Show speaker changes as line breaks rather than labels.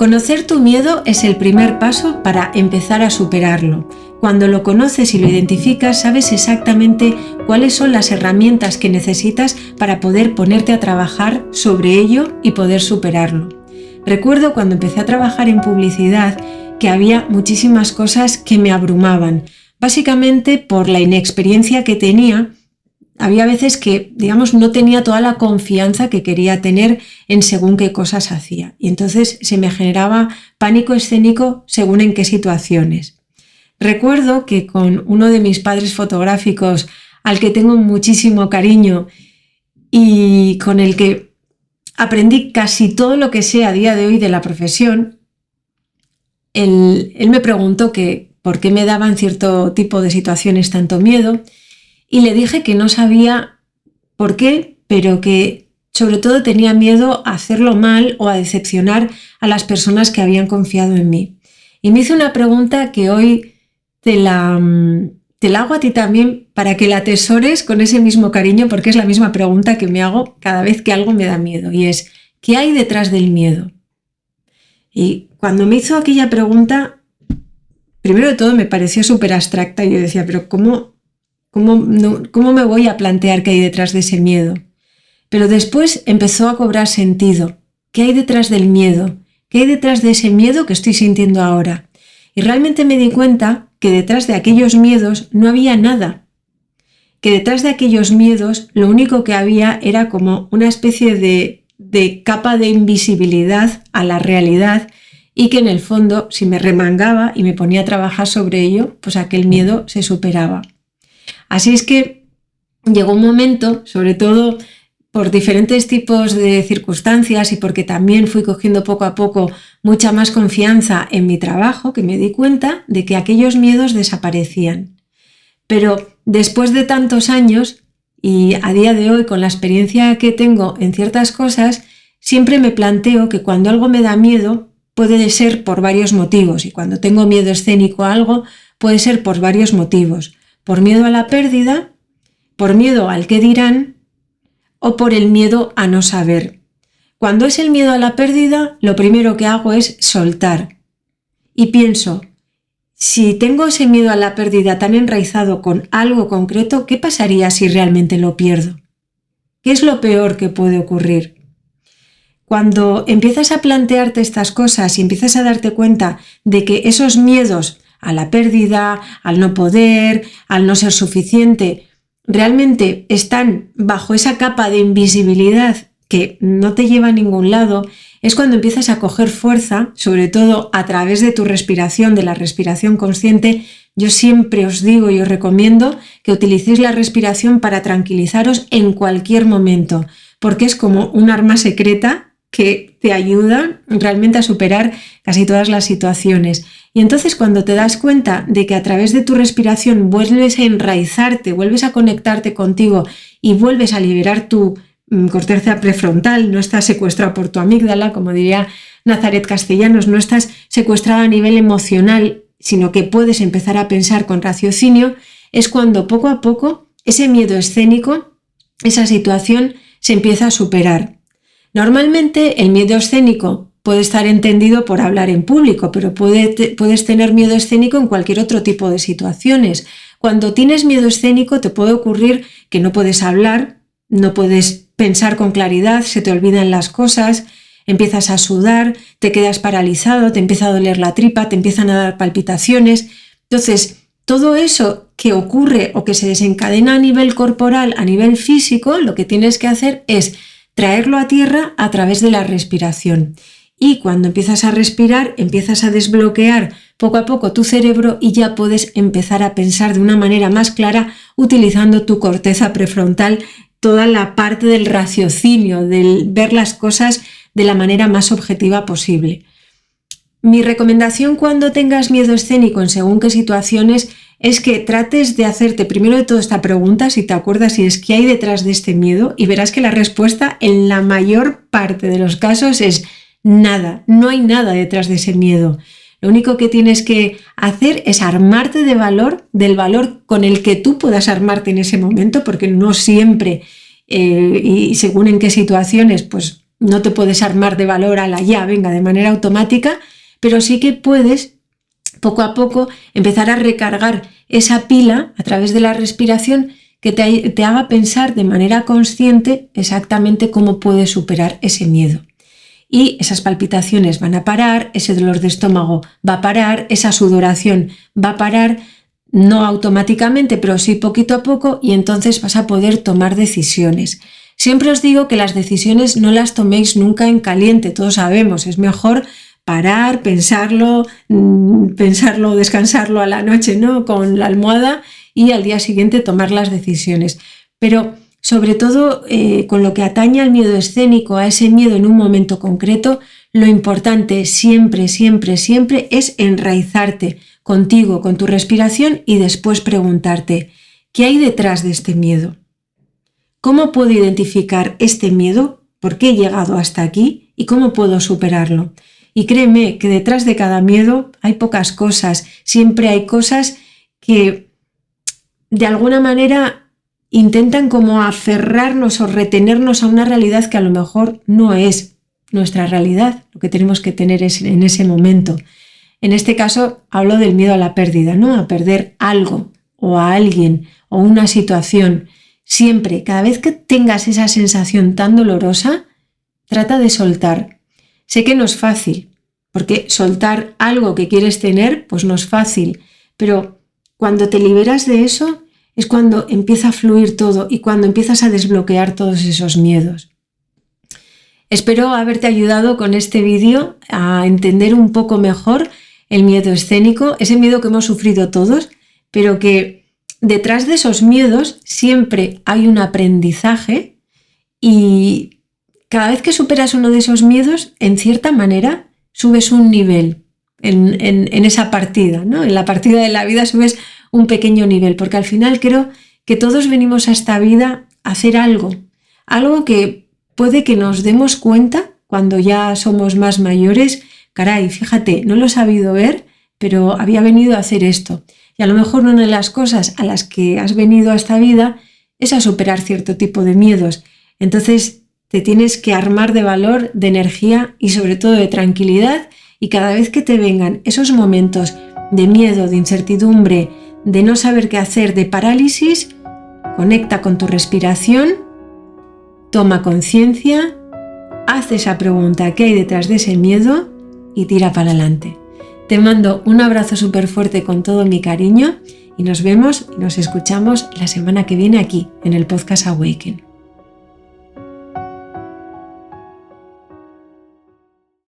Conocer tu miedo es el primer paso para empezar a superarlo. Cuando lo conoces y lo identificas, sabes exactamente cuáles son las herramientas que necesitas para poder ponerte a trabajar sobre ello y poder superarlo. Recuerdo cuando empecé a trabajar en publicidad que había muchísimas cosas que me abrumaban. Básicamente por la inexperiencia que tenía, había veces que, no tenía toda la confianza que quería tener en según qué cosas hacía. Y entonces se me generaba pánico escénico según en qué situaciones. Recuerdo que con uno de mis padres fotográficos, al que tengo muchísimo cariño y con el que aprendí casi todo lo que sé a día de hoy de la profesión, él me preguntó que por qué me daban cierto tipo de situaciones tanto miedo. Y le dije que no sabía por qué, pero que sobre todo tenía miedo a hacerlo mal o a decepcionar a las personas que habían confiado en mí. Y me hizo una pregunta que hoy te la hago a ti también para que la atesores con ese mismo cariño, porque es la misma pregunta que me hago cada vez que algo me da miedo. Y es, ¿qué hay detrás del miedo? Y cuando me hizo aquella pregunta, primero de todo me pareció súper abstracta y yo decía, pero ¿cómo me voy a plantear qué hay detrás de ese miedo? Pero después empezó a cobrar sentido. ¿Qué hay detrás del miedo? ¿Qué hay detrás de ese miedo que estoy sintiendo ahora? Y realmente me di cuenta que detrás de aquellos miedos no había nada. Que detrás de aquellos miedos lo único que había era como una especie de capa de invisibilidad a la realidad y que en el fondo, si me remangaba y me ponía a trabajar sobre ello, pues aquel miedo se superaba. Así es que llegó un momento, sobre todo por diferentes tipos de circunstancias y porque también fui cogiendo poco a poco mucha más confianza en mi trabajo, que me di cuenta de que aquellos miedos desaparecían. Pero después de tantos años y a día de hoy con la experiencia que tengo en ciertas cosas, siempre me planteo que cuando algo me da miedo puede ser por varios motivos y cuando tengo miedo escénico a algo puede ser por varios motivos. Por miedo a la pérdida, por miedo al qué dirán o por el miedo a no saber. Cuando es el miedo a la pérdida, lo primero que hago es soltar. Y pienso, si tengo ese miedo a la pérdida tan enraizado con algo concreto, ¿qué pasaría si realmente lo pierdo? ¿Qué es lo peor que puede ocurrir? Cuando empiezas a plantearte estas cosas y empiezas a darte cuenta de que esos miedos a la pérdida, al no poder, al no ser suficiente, realmente están bajo esa capa de invisibilidad que no te lleva a ningún lado, es cuando empiezas a coger fuerza, sobre todo a través de tu respiración, de la respiración consciente. Yo siempre os digo y os recomiendo que utilicéis la respiración para tranquilizaros en cualquier momento, porque es como un arma secreta que te ayuda realmente a superar casi todas las situaciones. Y entonces cuando te das cuenta de que a través de tu respiración vuelves a enraizarte, vuelves a conectarte contigo y vuelves a liberar tu corteza prefrontal, no estás secuestrado por tu amígdala, como diría Nazaret Castellanos, no estás secuestrado a nivel emocional, sino que puedes empezar a pensar con raciocinio, es cuando poco a poco ese miedo escénico, esa situación se empieza a superar. Normalmente el miedo escénico puede estar entendido por hablar en público, pero puedes tener miedo escénico en cualquier otro tipo de situaciones. Cuando tienes miedo escénico te puede ocurrir que no puedes hablar, no puedes pensar con claridad, se te olvidan las cosas, empiezas a sudar, te quedas paralizado, te empieza a doler la tripa, te empiezan a dar palpitaciones. Entonces, todo eso que ocurre o que se desencadena a nivel corporal, a nivel físico, lo que tienes que hacer es traerlo a tierra a través de la respiración. Y cuando empiezas a respirar, empiezas a desbloquear poco a poco tu cerebro y ya puedes empezar a pensar de una manera más clara utilizando tu corteza prefrontal, toda la parte del raciocinio, del ver las cosas de la manera más objetiva posible. Mi recomendación cuando tengas miedo escénico en según qué situaciones es que trates de hacerte primero de todo esta pregunta, si te acuerdas, y es ¿qué hay detrás de este miedo? Y verás que la respuesta en la mayor parte de los casos es nada, no hay nada detrás de ese miedo. Lo único que tienes que hacer es armarte de valor, del valor con el que tú puedas armarte en ese momento, porque no siempre y según en qué situaciones, pues no te puedes armar de valor a la ya, venga, de manera automática, pero sí que puedes poco a poco empezar a recargar esa pila a través de la respiración que te haga pensar de manera consciente exactamente cómo puedes superar ese miedo. Y esas palpitaciones van a parar, ese dolor de estómago va a parar, esa sudoración va a parar, no automáticamente, pero sí poquito a poco, y entonces vas a poder tomar decisiones. Siempre os digo que las decisiones no las toméis nunca en caliente, todos sabemos, es mejor parar, pensarlo, descansarlo a la noche, ¿no? Con la almohada y al día siguiente tomar las decisiones. Pero sobre todo con lo que atañe al miedo escénico, a ese miedo en un momento concreto, lo importante siempre, siempre, siempre es enraizarte contigo, con tu respiración y después preguntarte, ¿qué hay detrás de este miedo? ¿Cómo puedo identificar este miedo? ¿Por qué he llegado hasta aquí? ¿Y cómo puedo superarlo? Y créeme que detrás de cada miedo hay pocas cosas, siempre hay cosas que de alguna manera intentan como aferrarnos o retenernos a una realidad que a lo mejor no es nuestra realidad, lo que tenemos que tener es en ese momento. En este caso hablo del miedo a la pérdida, ¿no? A perder algo o a alguien o una situación. Siempre, cada vez que tengas esa sensación tan dolorosa, trata de soltar. Sé que no es fácil, porque soltar algo que quieres tener, pues no es fácil, pero cuando te liberas de eso es cuando empieza a fluir todo y cuando empiezas a desbloquear todos esos miedos. Espero haberte ayudado con este vídeo a entender un poco mejor el miedo escénico, ese miedo que hemos sufrido todos, pero que detrás de esos miedos siempre hay un aprendizaje y cada vez que superas uno de esos miedos, en cierta manera, subes un nivel en esa partida, ¿no? En la partida de la vida subes un pequeño nivel, porque al final creo que todos venimos a esta vida a hacer algo que puede que nos demos cuenta cuando ya somos más mayores, caray, fíjate, no lo he sabido ver, pero había venido a hacer esto. Y a lo mejor una de las cosas a las que has venido a esta vida es a superar cierto tipo de miedos. Entonces te tienes que armar de valor, de energía y sobre todo de tranquilidad, y cada vez que te vengan esos momentos de miedo, de incertidumbre, de no saber qué hacer, de parálisis, conecta con tu respiración, toma conciencia, haz esa pregunta ¿qué hay detrás de ese miedo? Y tira para adelante. Te mando un abrazo súper fuerte con todo mi cariño y nos vemos y nos escuchamos la semana que viene aquí en el podcast Awaken.